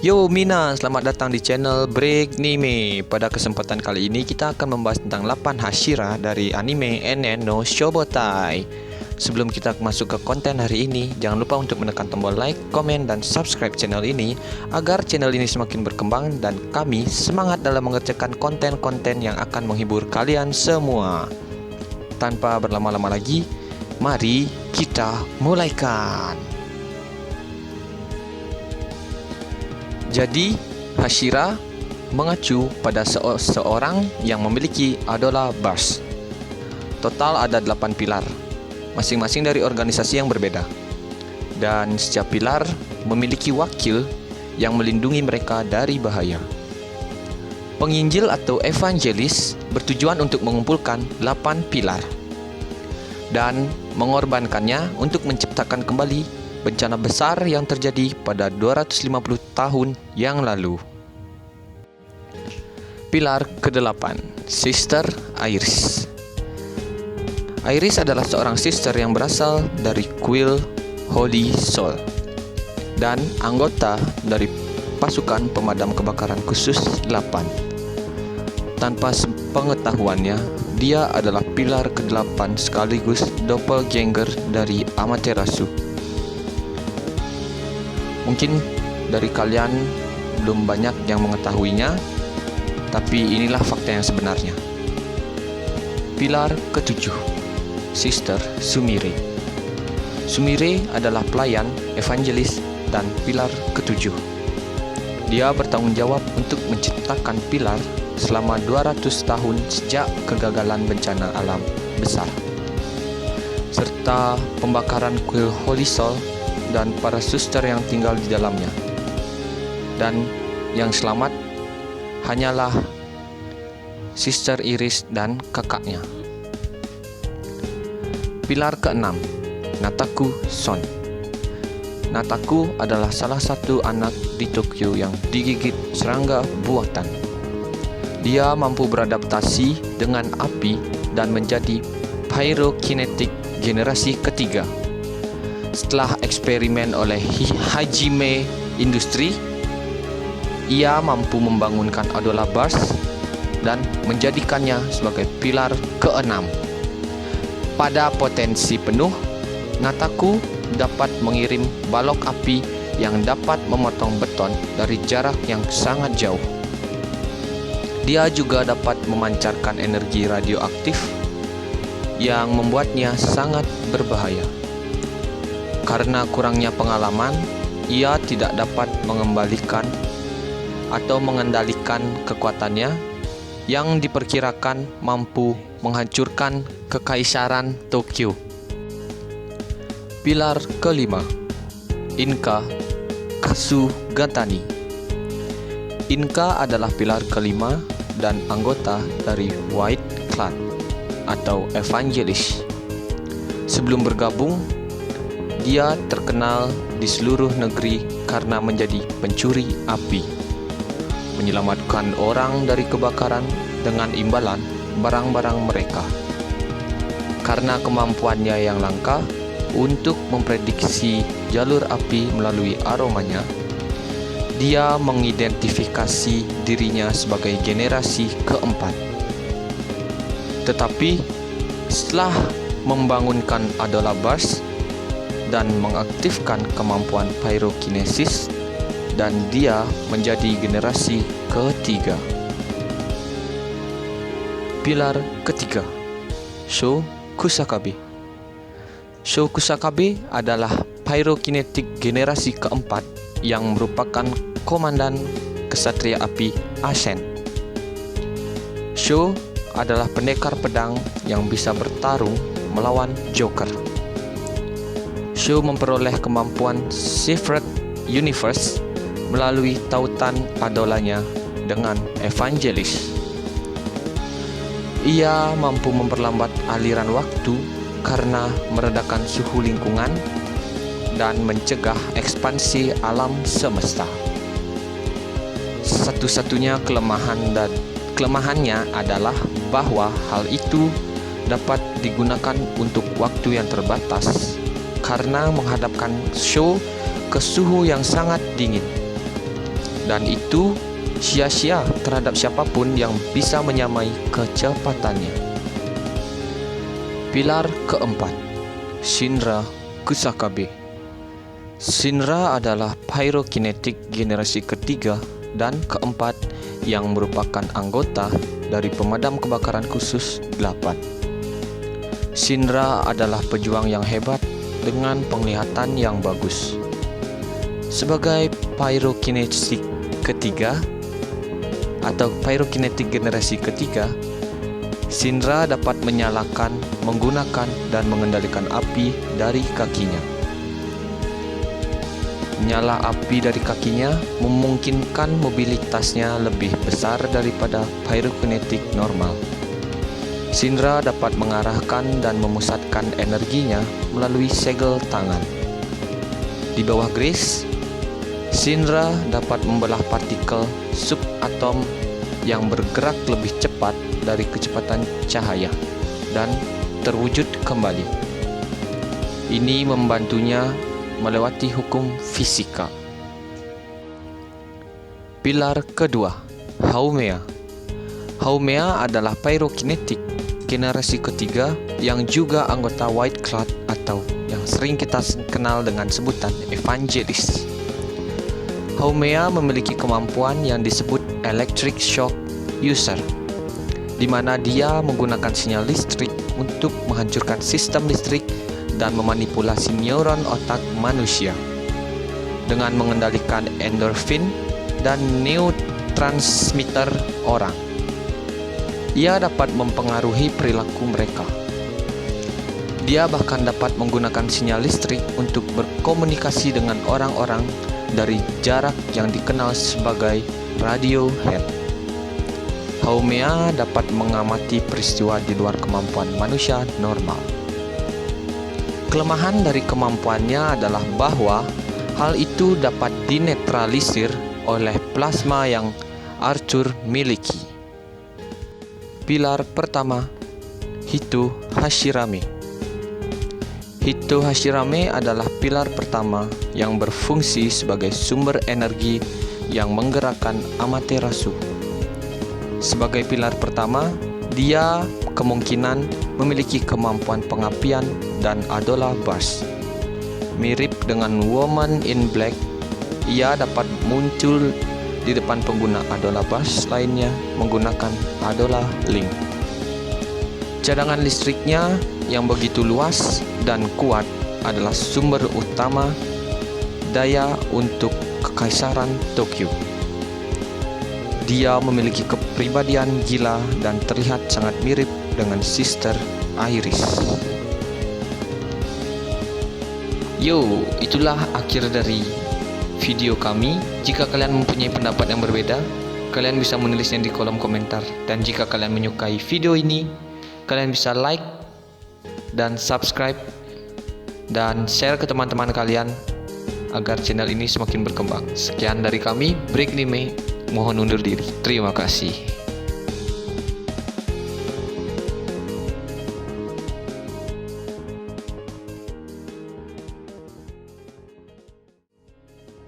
Yo Mina, selamat datang di channel Break Anime. Pada kesempatan kali ini kita akan membahas tentang 8 Hashira dari anime Enen no Shobotai. Sebelum kita masuk ke konten hari ini, jangan lupa untuk menekan tombol like, komen, dan subscribe channel ini agar channel ini semakin berkembang dan kami semangat dalam mengerjakan konten-konten yang akan menghibur kalian semua. Tanpa berlama-lama lagi, mari kita mulaikan. Jadi, Hashira mengacu pada seorang yang memiliki Adola Bars. Total ada 8 pilar, masing-masing dari organisasi yang berbeda. Dan setiap pilar memiliki wakil yang melindungi mereka dari bahaya. Penginjil atau evangelis bertujuan untuk mengumpulkan 8 pilar dan mengorbankannya untuk menciptakan kembali bencana besar yang terjadi pada 250 tahun yang lalu. Pilar ke-8, Sister Iris. Iris adalah seorang sister yang berasal dari kuil Holy Soul dan anggota dari pasukan pemadam kebakaran khusus 8. Tanpa sepengetahuannya, dia adalah pilar ke-8 sekaligus doppelganger dari Amaterasu. Mungkin dari kalian belum banyak yang mengetahuinya, tapi inilah fakta yang sebenarnya. Pilar ke-7, Sister Sumire. Sumire adalah pelayan, evangelis, dan pilar ke-7. Dia bertanggung jawab untuk menciptakan pilar selama 200 tahun sejak kegagalan bencana alam besar, serta pembakaran kuil Holy Soul dan para suster yang tinggal di dalamnya. Dan yang selamat hanyalah Sister Iris dan kakaknya. Pilar ke-6, Nataku Son. Nataku adalah salah satu anak di Tokyo yang digigit serangga buatan. Dia mampu beradaptasi dengan api dan menjadi pyrokinetik generasi ketiga. Setelah eksperimen oleh Hajime Industri, ia mampu membangunkan Adola Bars dan menjadikannya sebagai pilar ke-6. Pada potensi penuh, Nataku dapat mengirim balok api yang dapat memotong beton dari jarak yang sangat jauh. Dia juga dapat memancarkan energi radioaktif yang membuatnya sangat berbahaya. Karena kurangnya pengalaman, ia tidak dapat mengembalikan atau mengendalikan kekuatannya yang diperkirakan mampu menghancurkan kekaisaran Tokyo. Pilar ke-5, Inka Kasugatani. Inka adalah pilar ke-5 dan anggota dari White Clan atau Evangelis. Sebelum bergabung, dia terkenal di seluruh negeri karena menjadi pencuri api, menyelamatkan orang dari kebakaran dengan imbalan barang-barang mereka. Karena kemampuannya yang langka untuk memprediksi jalur api melalui aromanya, dia mengidentifikasi dirinya sebagai generasi keempat. Tetapi setelah membangunkan Adola Bars dan mengaktifkan kemampuan pyrokinesis, dan dia menjadi generasi ketiga. Pilar ketiga, Sho Kusakabe. Sho Kusakabe adalah pyrokinetik generasi keempat yang merupakan komandan kesatria api Ashen. Sho adalah pendekar pedang yang bisa bertarung melawan Joker. Sho memperoleh kemampuan Secret Universe melalui tautan adolanya dengan Evangelis. Ia mampu memperlambat aliran waktu karena meredakan suhu lingkungan dan mencegah ekspansi alam semesta. Satu-satunya kelemahannya adalah bahwa hal itu dapat digunakan untuk waktu yang terbatas karena menghadapkan Sho ke suhu yang sangat dingin. dan itu sia-sia terhadap siapapun yang bisa menyamai kecepatannya. Pilar keempat, Shinra Kusakabe. Shinra adalah pyrokinetik generasi ketiga dan keempat yang merupakan anggota dari pemadam kebakaran khusus 8. Shinra adalah pejuang yang hebat dengan penglihatan yang bagus. Sebagai pyrokinetik ketiga atau pyrokinetik generasi ketiga, Shinra dapat menyalakan, menggunakan, dan mengendalikan api dari kakinya. Nyala api dari kakinya memungkinkan mobilitasnya lebih besar daripada pyrokinetik normal. Shinra dapat mengarahkan dan memusatkan energinya melalui segel tangan. Di bawah Grace, Shinra dapat membelah partikel subatom yang bergerak lebih cepat dari kecepatan cahaya dan terwujud kembali. Ini membantunya melewati hukum fisika. Pilar kedua, Haumea. Haumea adalah pyrokinetik generasi ketiga yang juga anggota White Cloud atau yang sering kita kenal dengan sebutan Evangelis. Haumea memiliki kemampuan yang disebut electric shock user, di mana dia menggunakan sinyal listrik untuk menghancurkan sistem listrik dan memanipulasi neuron otak manusia dengan mengendalikan endorfin dan neurotransmitter orang. Ia dapat mempengaruhi perilaku mereka. Dia bahkan dapat menggunakan sinyal listrik untuk berkomunikasi dengan orang-orang dari jarak yang dikenal sebagai radio head. Haumea dapat mengamati peristiwa di luar kemampuan manusia normal. Kelemahan dari kemampuannya adalah bahwa hal itu dapat dinetralisir oleh plasma yang Arthur miliki. Pilar pertama, Hito Hashirame. Hito Hashirame adalah pilar pertama yang berfungsi sebagai sumber energi yang menggerakkan Amaterasu. Sebagai pilar pertama, dia kemungkinan memiliki kemampuan pengapian dan Adola Burst. Mirip dengan Woman in Black, ia dapat muncul di depan pengguna Adola Burst lainnya menggunakan Adola Link. Cadangan listriknya yang begitu luas dan kuat adalah sumber utama daya untuk Kekaisaran Tokyo. Dia memiliki kepribadian gila dan terlihat sangat mirip dengan Sister Iris. Yo, itulah akhir dari video kami. Jika kalian mempunyai pendapat yang berbeda, kalian bisa menulisnya di kolom komentar. Dan jika kalian menyukai video ini, kalian bisa like dan subscribe dan share ke teman-teman kalian agar channel ini semakin berkembang. Sekian dari kami, Break Anime. Mohon undur diri. Terima kasih.